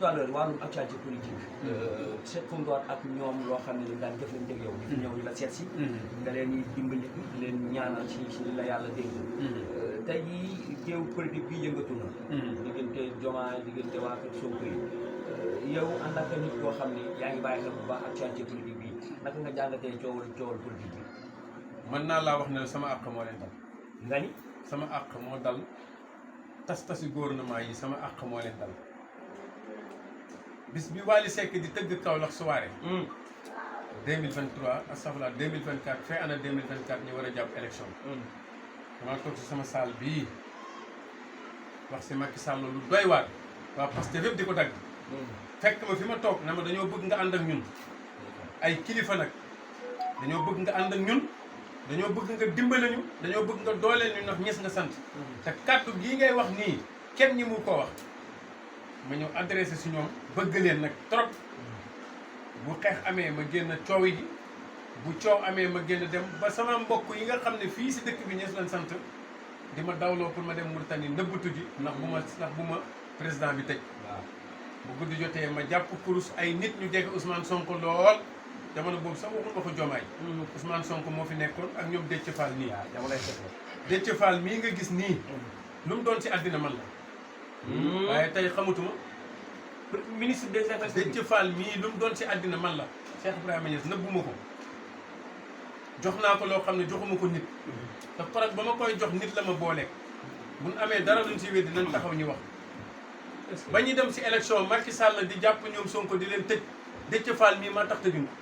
tout à l'heure wàllum actualité politique seetlu nga ak ñoom loo xam ne dañ daan jëflante ak yow di fi ñëw di la seet si nga leen di dimbali di leen ñaanal ci li la yàlla dégg tey jii géew politique bi yëngatu na diggante Diomaye diggante waa kër Sonko yi yow ànd ak nit koo xam ne yaa ngi bàyyi xel bu baax actualité politique bi naka nga jàngatee coowal politique bi mën naa laa wax ne sama àq moo leen dal nga ni sama àq moo dal tas-tasi gouvernement yi sama àq moo leen dal bis bi Wally Seck di tëgg Kaolack soirée 2023 astafurlah 2024 fin année 2024 ñu war a jàpp élection damaa toog si sama salle bii wax si Macky Sall lu doy waar waa Pastef yëpp di ko dagg fekk ma fi ma toog na ma dañoo bëgg nga ànd ak ñun ay kilifa nag dañoo bëgg nga ànd ak ñun dañoo bëgg nga dimbale ñu dañoo bëgg nga dooleel ñu ndax ñes nga sant te kàddu gii ngay wax nii kenn ñi mu ko wax ma ñëw adressé si ñoom bëgg leen nag trop bu xeex amee ma génn coow yi bu coow amee ma génn dem ba sama mbokk yi nga xam ne fii si dëkk bi ñes lañ sant di ma dawloo pour ma dem Mauritanie nëbbatu ji ndax bu ma président bi tëj bu guddi jotee ma jàpp kurus ay nit ñu jege Ousmane Sonko lool jamono boobu sax waxul waxu Diomaye Ousmane Sonko moo fi nekkoon ak ñoom Déthié Fall nii Déthié Fall mii nga gis nii lu mu doon si àddina man la waaye tey xamatuma ministre des affaires Déthié Fall mii lu mu doon si àddina man la Cheikh Ibrahima Niass nëbbuma ko jox naa ko loo xam ne joxuma ko nit te korog ba ma koy jox nit la ma booleeg buñ amee dara luñ si weddi nañ taxaw ñu wax ba ñuy dem si élection Macky Sall di jàpp ñoom Sonko di leen tëj Déthié Fall mii maa tax tëjuñ ko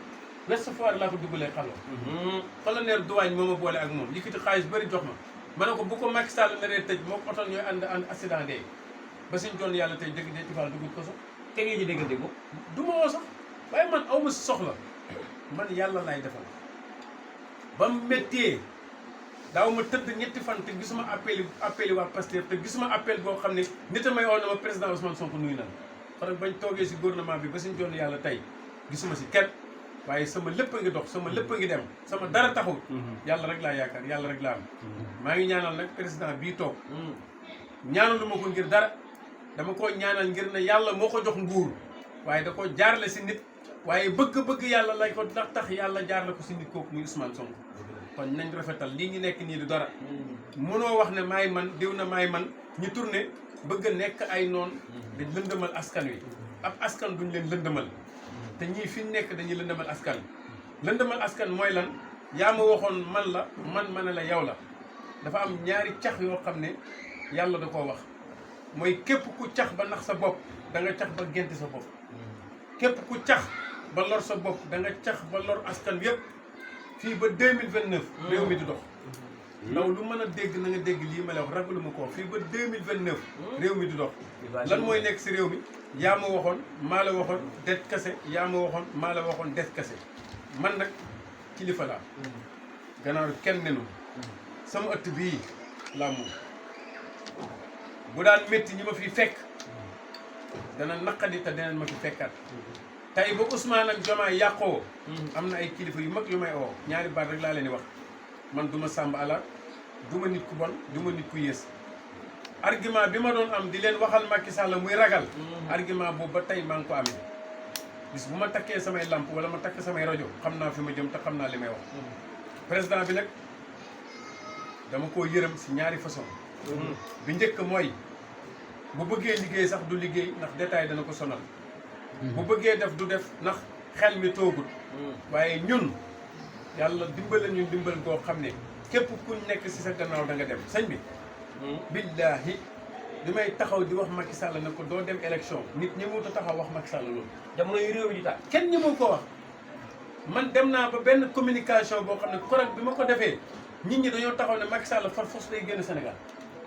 Ouest Foire laa ko dugalee xalo colonel douane moo ma boole ak moom yëkkati xaalis bëri jox ma ne ko bu ko Macky Sall naree tëj moo ko oto ñooy ànd accident dee ba suñ doon yàlla tey dëgg Déthié Fall dugul ko sax te ngeen di déggante ko du ma woo sax waaye man aw ma si soxla man yàlla laay defal ba mu méttee daaw ma tëdd ñetti fan te gisuma appel waa Pastef te gisuma appel boo xam ne nit a may oo na ma président Ousmane Sonko nuyu na kon bañ toogee si gouvernement bi ba suñ doon yàlla tey gisuma si kenn waaye sama lépp a ngi dox sama lépp a ngi dem sama dara taxul yàlla rek laa yaakaar yàlla rek laa am maa ngi ñaanal nag président bii toog ñaanalu ma ko ngir dara dama ko ñaanal ngir ne yàlla moo ko jox nguur waaye da ko jaarale si nit waaye bëgg-bëgg yàlla lay ko ndax tax yàlla jaarale ko si nit kooku muy Ousmane Sonko kon nañ rafetal lii ñu nekk nii du dara mënoo wax ne maay man diw na maay man ñu tourné bëgg a nekk ay noon di lëndëmal askan wi ab askan duñ leen lëndëmal te ñii fi nekk dañuy lëndëmal askan lëndëmal askan mooy lan yaa ma waxoon man la ma ne la yow la dafa am ñaari cax yoo xam ne yàlla da koo wax mooy képp ku cax ba nax sa bopp da nga cax ba gént sa bopp képp ku cax ba lor sa bopp da nga cax ba lor askan yëpp fii ba 2029 réew mi di dox ndaw lu mën a dégg na nga dégg lii ma la wax ragalu ma ko fii ba 2029 réew mi di dox lan mooy nekk si réew mi yaa ma waxoon maa la waxoon det kase yaa ma waxoon maa la waxoon det kase man nag kilifa laa gannaaw kenn nenu sama ëtt bii laa moom bu daan métti ñi ma fi fekk dana naqadi te danañ ma fi fekkaat tey ba Ousmane ak Diomaye yàqoo am na ay kilifa yu mag yu may oo ñaari baat rek laa leen di wax man du ma sàmb ala du ma nit ku bon du ma nit ku yées argument bi ma doon am di leen waxal Macky Sall muy ragal argument boobu ba tey maa ngi ko amee bis bu ma takkee samay lamp wala ma takk samay rajo xam naa fi ma jëm te xam naa li may wax président bi nag dama koo yërëm si ñaari façon bi njëkk mooy bu bëggee liggéey sax du liggéey ndax détail dana ko sonal bu bëggee def du def ndax xel mi toogut waaye ñun yàlla dimbale ñu dimbal goo xam ne képp kuñ nekk si sa gannaaw da nga dem sëñ bi billaahi li may taxaw di wax Macky Sall ne ko doo dem élection nit ñi mu taxaw wax Macky Sall loolu jamono yu réew mi di tax kenn ñi mu ko wax man dem naa ba benn communication boo xam ne correct bi ma ko defee nit ñi dañoo taxaw ne Macky Sall far force day génn Sénégal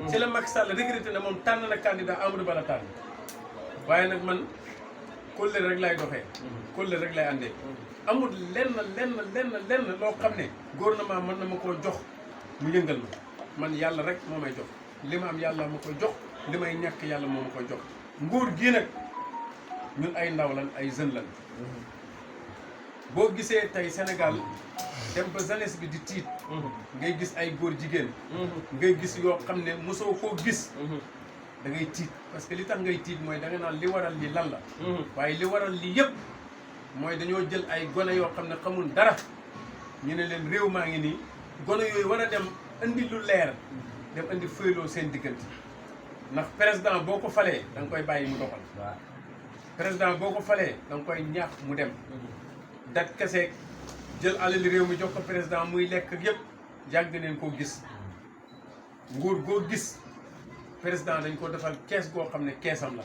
ci la Macky Sall regretté ne moom tànn na candidat Amadou Ba la tànn waaye nag man kóllëre rek lay doxee kóllëre rek lay àndee amul lenn loo xam ne gouvernement mën na ma koo jox mu yëngal ma man yàlla rek moo may jox li ma am yàlla ma koy jox li may ñàkk yàlla moo ma koy jox nguur gii nag ñun ay ndaw lan ay jeunes lan boo gisee tey Sénégal dem ba jeunesse bi di tiit ngay gis ay góor jigéen ngay gis yoo xam ne mosoo koo gis da ngay tiit parce que li tax ngay tiit mooy da nga naan li waral li lan la waaye li waral li yëpp mooy dañoo jël ay gone yoo xam ne xamul dara ñu ne leen réew maa ngi nii gone yooyu war a dem indi lu leer dem indi fëyloo seen diggante ndax président boo ko falee da nga koy bàyyi mu doxal président boo ko falee da nga koy ñaax mu dem dat kese jël alali réew mi jox ko président muy lekk yëpp yàgg neen koo gis nguur goo gis président dañ ko defal kees goo xam ne keesam la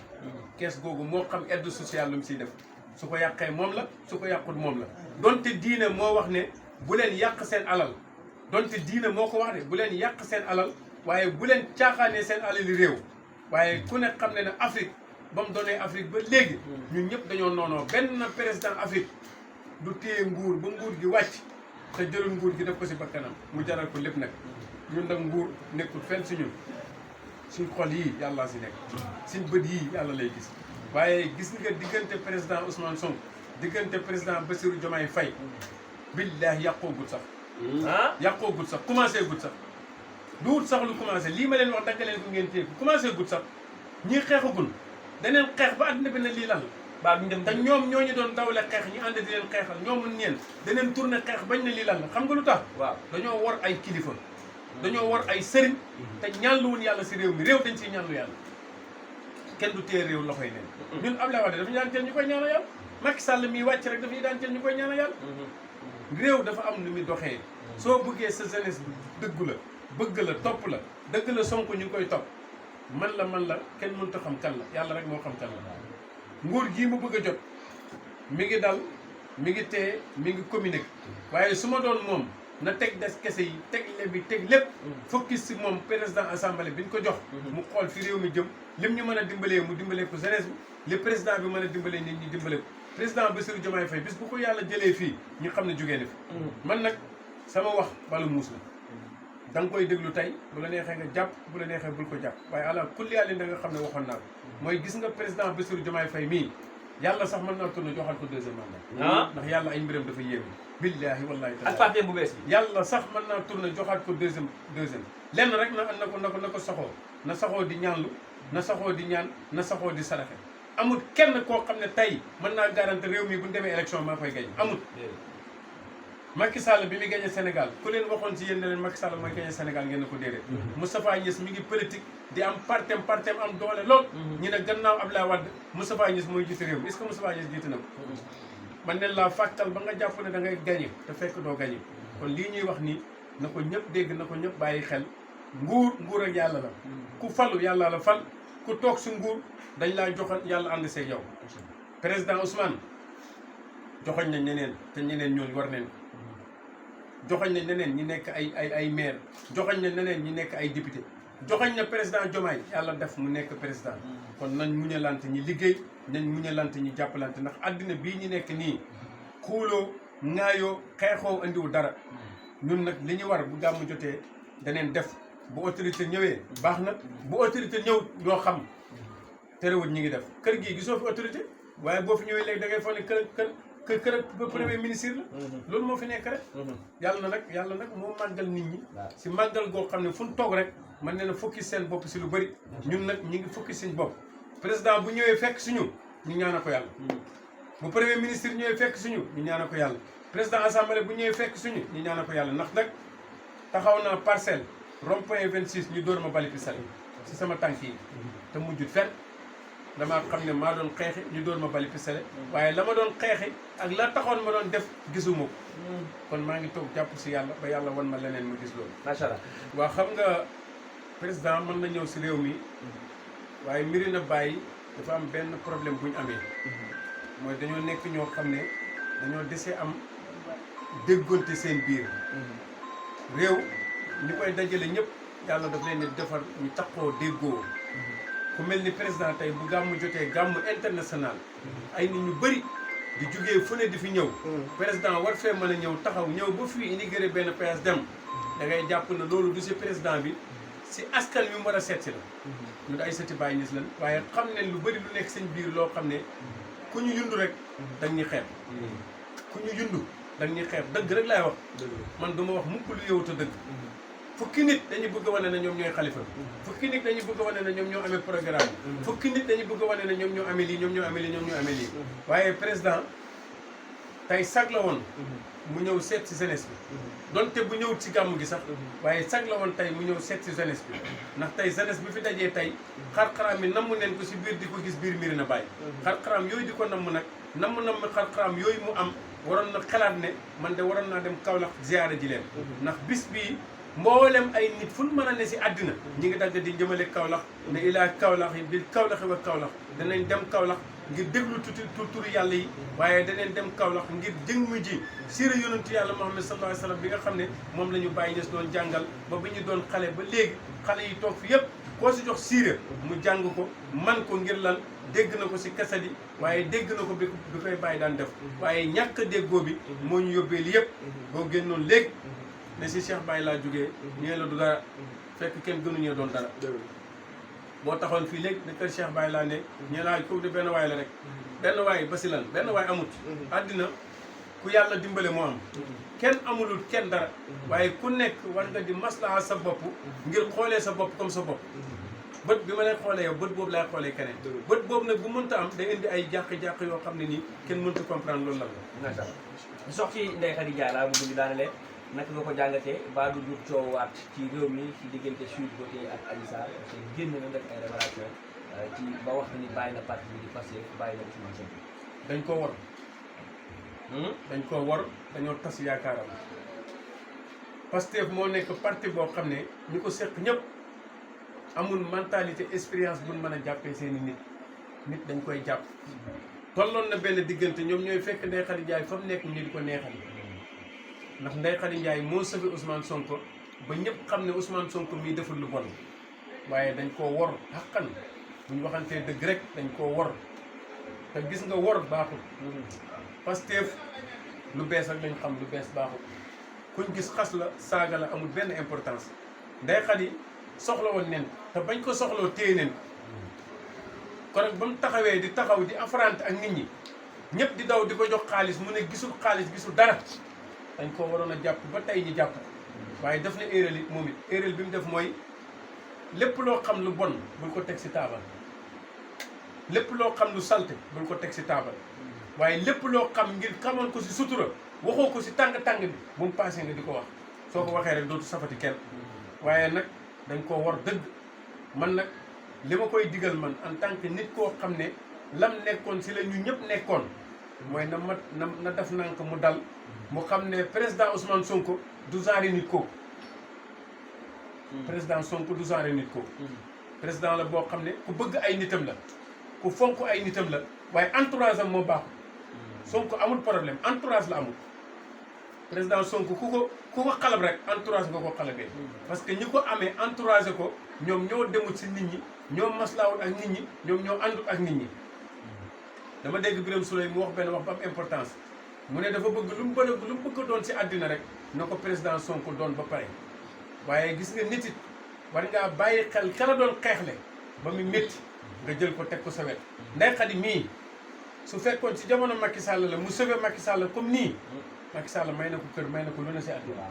kees googu moo xam aide sociale lu mu siy def su ko yàqee moom la su ko yàqut moom la donte diine moo wax ne bu leen yàq seen alal donte diine moo ko wax ne bu leen yàq seen alal waaye bu leen caaxaanee seen alali réew waaye ku ne xam ne ne Afrique ba mu doonee Afrique ba léegi ñun ñëpp dañoo noonoo benn président Afrique du téye nguur ba nguur gi wàcc te jëlul nguur gi def ko si bakkanam mu jaral ko lépp nag ñun nag nguur nekkul fenn si ñun suñ xol yii yàlla si nekk suñ bët yii yàlla lay gis waaye gis nga diggante président Ousmane Sonko diggante président Bassirou Diomaye Faye billahi yàqoo gut sax yàqoo gut sax commencé gut sax du wut sax lu commencé lii ma leen wax dagga leen ko ngeen téye commencé gut sax ñii xeexagul daneen xeex ba àddina bi ne lii lan la te ñoom ñooñu doon dawle xeex ñu ànd di leen xeexal ñoom ñeen daneen tourné xeex bañ ne lii lan la xam nga lu tax waaw dañoo war ay kilifa dañoo war ay sëriñ te ñaanluwun yàlla si réew mi réew dañ siy ñaanlu yàlla kenn du téye réew loxoy neen ñun Abdoulaye Wade dafa ñu daan teel ñu koy ñaanal yàlla Macky Sall mii wàcc rek dafa ñu daan teel ñu koy ñaanal yàlla réew dafa am nu muy doxee soo bëggee sa jeunesse dëggu la bëgg la topp la dëgg la Sonko ñu ngi koy topp man la kenn mënut a xam kan la yàlla rek moo xam kan la nguur gii mu bëgg a jot mi ngi dal mi ngi téye mi ngi communiqué waaye su ma doon moom na teg des kese yi teg lebi teg lépp focus si moom président assemblée bi ñu ko jox mu xool fi réew mi jëm lim ñu mën a dimbalee mu dimbalee ko jeunesse bi li président bi mën a dimbalee nit ñi dimbale ko président Bassirou Diomaye Faye bis bu ko yàlla jëlee fii ñu xam ne jógee na fi man nag sama wax balu muus la da nga koy déglu tey bu la neexee nga jàpp bu la neexee bul ko jàpp waaye ala kulli yàlla da nga xam ne waxoon naa ko mooy gis nga président Bassirou Diomaye Faye mii yàlla sax mën naa tourné joxal ko deuxième mandat ndax yàlla ay mbiram dafa yéeme billahi wallahi taala ak parti bu bees bi yàlla sax mën naa tourné joxaat ko deuxième lenn rek na ko saxoo na saxoo di ñaanlu na saxoo di ñaan na saxoo di saraxe amul kenn koo xam ne tey mën naa garanti réew mi bu ñu demee élection maa koy gañ amul Macky Sall bi muy gagné Sénégal ku leen waxoon ci yéen ne leen Macky Sall mooy gagné Sénégal ngeen ne ko déedéet Moustapha Niasse mi ngi politique di am partem am doole lool ñu ne gannaaw Abdoulaye Wade Moustapha Niasse mooy jiite réew mi est-ce que Moustapha Niasse jiite na ko man ne laa fàttal ba nga jàpp ne da ngay gagné te fekk doo gagné kon lii ñuy wax nii na ko ñëpp dégg na ko ñëpp bàyyi xel nguur ak yàlla la ku falu yàlla la fal ku toog si nguur dañ laa joxal yàlla ànd seeg yow président Ousmane joxoñ nañ ñeneen te ñeneen ñooñu war neen joxoñ nañ ñeneen ñi nekk ay maire joxoñ nañ ñeneen ñi nekk ay député joxoñ na président Diomaye yàlla def mu nekk président kon nañ muñalante ñi liggéey nañ muñalante ñi jàppalante ndax àddina bii ñu nekk nii xuuloo ŋaayoo xeexoo andiwu dara ñun nag li ñu war bu gàmmu jotee daneen def bu autorité ñëwee baax na bu autorité ñëw ñoo xam terewul ñi ngi def kër gii gisoo fi autorité waaye boo fi ñëwee léegi da ngay foog ne kër premier ministre la loolu moo fi nekk rek yàlla nag moo màggal nit ñi si màggal goo xam ne fu ñu toog rek man ne na focus seen bopp si lu bëri ñun nag ñi ngi focus seen bopp président bu ñëwee fekk suñu ñu ñaana ko yàlla bu premier ministre ñëwee fekk suñu ñu ñaana ko yàlla président assemblée bu ñëwee fekk suñu ñu ñaana ko yàlla ndax nag taxaw naa parcelle rond-point 26 ñu dóor ma bali pisale si sama tànk yi te mujjut fenn damaa xam ne maa doon xeexi ñu dóor ma bali pisale waaye la ma doon xeexi ak la taxoon ma doon def gisuma ko kon maa ngi toog jàpp si yàlla ba yàlla wan ma leneen ma gis loolu macha allah waaw xam nga président mën na ñëw si réew mi waaye mbiri na bàyyi dafa am benn problème bu ñu amee mooy dañoo nekk ñoo xam ne dañoo dese am déggonte seen biir réew ñi koy dajale ñëpp yàlla daf leen di defar ñu taxoo déggoo ku mel ni président tey bu gàmmu jotee gàmmu international ay nit ñu bëri di jugee fu ne di fi ñëw président war fee mën a ñëw taxaw ñëw ba fii inauguré benn PS dem da ngay jàpp ne loolu du si président bi si askan wi mu war a seet si la ñun ay sëti Baay Ñas lan waaye xam ne lu bëri lu nekk seen biir loo xam ne ku ñu yundu rek dañ ñuy xeeb ku ñu yundu dañ ñuy xeeb dëgg rek laay wax man du ma wax mukk lu yow te dëgg fukki nit dañu bëgg a wane ne ñoom ñooy xalifa bi fukki nit dañu bëgg a wane ne ñoom ñoo amee programme bi fukki nit dañu bëgg a wane ne ñoom ñoo amee lii ñoom ñoo amee lii ñoom ñoo amee lii waaye président tey sag la woon mu ñëw seet si jeunesse bi donte bu ñëw ci gàmm gi sax waaye sag la woon tey mu ñëw seet si jeunesse bi ndax tey jeunesse bi fi dajee tey xar-xaraam yi namm neen ko si biir di ko gis biir Médina Baye xar-xaraam yooyu di ko namm nag namm xar-xaraam yooyu mu am waroon na xalaat ne man de waroon naa dem Kaolack ziyaara ji leen ndax bis bii mboolem ay nit fu mën a ne si àddina ñi ngi dagg di jëmale Kaolack ne ilaa Kaolack yi bil Kaolack wa Kaolack danañ dem Kaolack ngir déglu turu yàlla yi waaye daneen dem Kaolack ngir jëmm ji siira yonentu yàlla Muhammad sallallahu alayhi wa sallam bi nga xam ne moom la ñu bàyyi ñes doon jàngal ba bi ñu doon xale ba léegi xale yi toog fi yëpp koo si jox siira mu jàng ko man ko ngir lan dégg na ko si kaset yi waaye dégg na ko bi koy bàyyi daan def waaye ñàkk déggoo bi moo ñu yóbbee li yëpp boo génnoon léegi ne si Cheikh Baye laa jógee ñee la du dara fekk kenn gënuñee doon dara boo taxoon fii léegi ne kër Cheikh Baye laa ne ñee laa kooku de benn waay la rek benn waay ba si lan benn waay amut àddina ku yàlla dimbale moo am kenn amulul kenn dara waaye ku nekk war nga di maslaha sa bopp ngir xoolee sa bopp comme sa bopp bët bi ma lay xoolee yow bët boobu laay xoolee keneen bët boobu nag bu mënta am day indi ay jàq-jàq yoo xam ne nii kenn mënta comprendre loolu la macha allah sox ci Ndeye Khady Ndiaye laa bëgg ñu daanale naka nga ko jàngatee ba du jur coowaat ci réew mi ci diggante Sweet Beauté ak Adji Sarr parce que génn na def ay révélation ci ba wax ni bàyyi na parti bi di passé bàyyi na Ousmane Sonko dañ koo war dañ koo war dañoo tas yaakaaram Pastef moo nekk parti boo xam ne ñu ko seq ñëpp amul mentalité expérience buñ mën a jàppee seeni nit dañ koy jàpp tolloon na benn diggante ñoom ñooy fekk Ndeye Khady Ndiaye fa mu nekk ñu di ko neexal ndax Ndeye Khady Ndiaye moo sauvé Ousmane Sonko ba ñëpp xam ne Ousmane Sonko mii deful lu bon waaye dañ koo wor xaqan buñ waxantee dëgg rek dañ koo wor te gis nga wor baaxul Pastef lu bees ak lañ xam lu bees baaxul kuñ gis xas la saaga la amul benn importance Ndeye Khady soxla woon nen te bañ ko soxloo téye nen kon nag ba mu taxawee di taxaw di affronter ak nit ñi ñëpp di daw di ko jox xaalis mu ne gisul xaalis gisul dara dañ ko waroon a jàpp ba tey ñi jàpp waaye def na erreur it moom it erreur bi mu def mooy lépp loo xam lu bon bul ko teg si taabal lépp loo xam lu salte bul ko teg si taabal waaye lépp loo xam ngir xamoon ko si sutura waxoo ko si tàng-tàng bi bu mu paasee nga di ko wax soo ko waxee rek dootu safati kenn waaye nag dañ koo war dëgg man nag li ma koy digal man en tant que nit koo xam ne lam nekkoon si la ñu ñëpp nekkoon mooy na def nank mu dal mu xam ne président Ousmane Sonko du genre nit kooku président Sonko du genre nit kooku président la boo xam ne ku bëgg ay nitam la ku fonk ay nitam la waaye entourage am moo baaxul Sonko amul problème entourage la amul président Sonko ku ko xalab rek entourage nga ko xalabee parce que ñi ko amee entouragé ko ñoom ñoo demut si nit ñi ñoom maslaawul ak nit ñi ñoom ñoo àndut ak nit ñi dama dégg Birame Souleye mu wax benn wax ba am importance mu ne dafa bëgg lu mu bëgg a doon si àddina rek na ko président Sonko doon ba pare waaye gis nga nit it war ngaa bàyyi xel kala doon xeexle ba mu métti nga jël ko teg ko sa wet Ndeye Khady mii su fekkoon si jamono Macky Sall la mu sauvé Macky Sall comme nii Macky Sall may na ko kër may na ko lu ne si àddina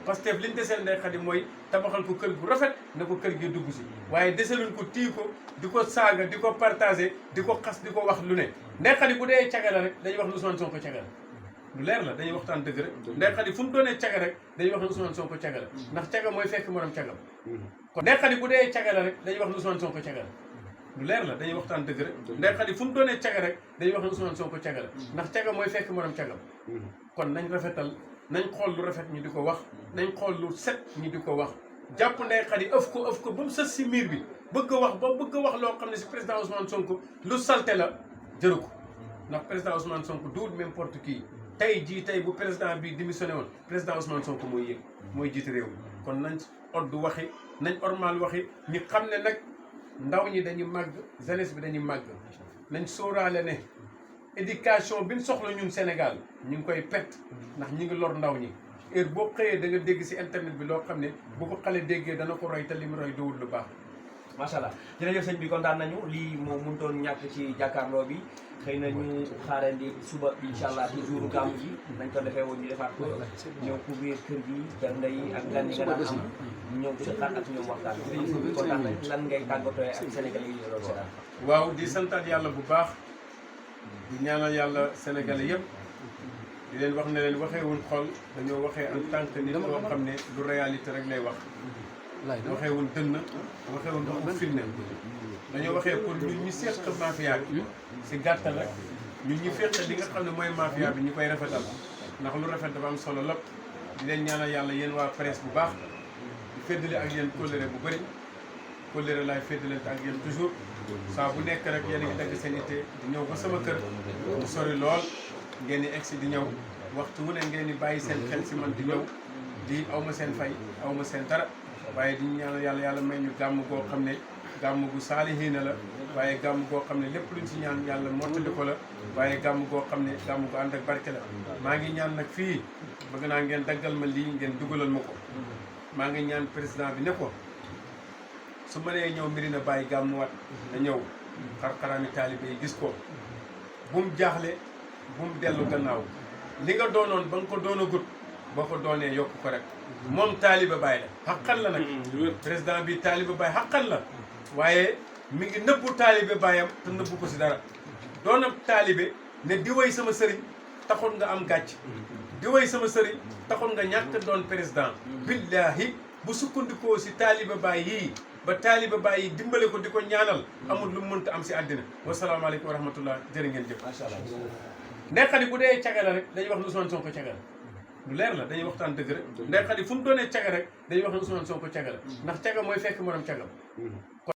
parce que li ñu deseel Ndeye Khady mooy tabaxal ko kër gu rafet na ko kër gi dugg si waaye deseluñ ko tii ko di ko saaga di ko partagé di ko xas di ko wax lu ne Ndeye Khady bu dee caga la rek dañuy wax ne Ousmane Sonko caga la lu leer la dañuy waxtaan dëgg rek Ndeye Khady fu mu doonee caga rek dañuy wax ne Ousmane Sonko caga la ndax caga mooy fekk morom cagam kon Ndeye Khady bu dee caga la rek dañuy wax ne Ousmane Sonko caga la lu leer la dañuy waxtaan dëgg rek Ndeye Khady fu mu doonee caga rek dañuy wax ne Ousmane Sonko caga la ndax caga mooy fekk morom cagam kon nañ rafetal nañ xool lu rafet ñu di ko wax nañ xool lu set ñu di ko wax jàpp Ndeye Khady ëf ko ba mu sës si miir bi bëgg a wax loo xam ne si président Ousmane Sonko lu salte la jëru ko ndax président Ousmane Sonko duwul n'importe qui tey bu président bi démissionné woon président Ousmane Sonko mooy yëg mooy jiite réew mi kon nañ oddu waxi nañ ormal waxi ñu xam ne nag ndaw ñi dañuy màgg jeunesse bi dañuy màgg nañ sóoraale ne éducation bi ñu soxla ñun Sénégal ñu ngi koy pett ndax ñu ngi lor ndaw ñi heure boo xëyee da nga dégg si internet bi loo xam ne bu ko xale déggee dana ko roy te li mu roy duwul lu baax macha allah jërëjëf sëñ bi kontaan nañu lii moo mënutoon ñàkk ci jàkkaarloo bi xëy na ñu xaarandi suba incha allah ci jouru gàmmu ji nañ ko defee woon ñu defaat ko ñëw couvrir kër gi bernde yi ak gan yi nga daan am ñëw seqaat ak ñoom waxtaan jërëjëf sëñ bi kontaan nañ lan ngay tàggatoo ak sénégalais yi loolu seetaan waaw di santaat yàlla bu baax di ñaanal yàlla sénégalais yëpp di leen wax ne leen waxeewuñ xol dañoo waxee en tant que nit loo xam ne lu réalité rek lay wax waxeewuñ dënn waxeewuñ waxu firnde dañoo waxee pour ñun ñu seq mafia bi si gàttal rek ñun ñu fekk li nga xam ne mooy mafia bi ñu koy rafetal ndax lu rafet dafa am solo lépp di leen ñaanal yàlla yéen waa presse bu baax di féddale ak yéen kóllëre bu bëri kóllëre laay féddalante ak yéen toujours saa bu nekk rek yéen a ngi dagg seen itte di ñëw ba sama kër mu sori lool ngeen di egsi di ñëw waxtu wu ne ngeen di bàyyi seen xel si man di ñëw di aw ma seen fay aw ma seen dara waaye di ñaanal yàlla may ñu gàmm goo xam ne gàmm gu saalihiina la waaye gàmm goo xam ne lépp luñ si ñaan yàlla mottali ko la waaye gàmm goo xam ne gàmm gu ànd ak barke la maa ngi ñaan nag fii bëgg naa ngeen daggal ma lii ngeen dugalal ma ko maa ngi ñaan président bi ne ko su mënee ñëw Médina Baye gàmmuwaat na ñëw xar-xaraami taalibe yi gis ko bu mu jaaxle bu mu dellu gannaaw li nga doonoon ba nga ko doon a gut boo ko doonee yokk ko rek moom taalibe Baye la xaqan la nag président bi taalibe Baye xaqan la waaye mi ngi nëbbu taalibe Bayam te nëbbu ko si dara doon ab taalibe ne di way sama sëriñ taxoon nga am gàcc di way sama sëriñ taxoon nga ñàkk doon président billahi bu sukkandikoo si taalibe Baye yii ba taalibe Baye yi dimbale ko di ko ñaanal amul lu mu mënta am si àddina wasalaamaaleykum wa rahmatullah jërë ngeen jëf macha allah Ndeye Khady bu dee caga la rek dañuy wax ne Ousmane Sonko caga la lu leer la dañuy waxtaan dëgg rek Ndeye Khady fu mu doonee caga rek dañuy wax ne Ousmane Sonko caga la ndax caga mooy fekk morom cagam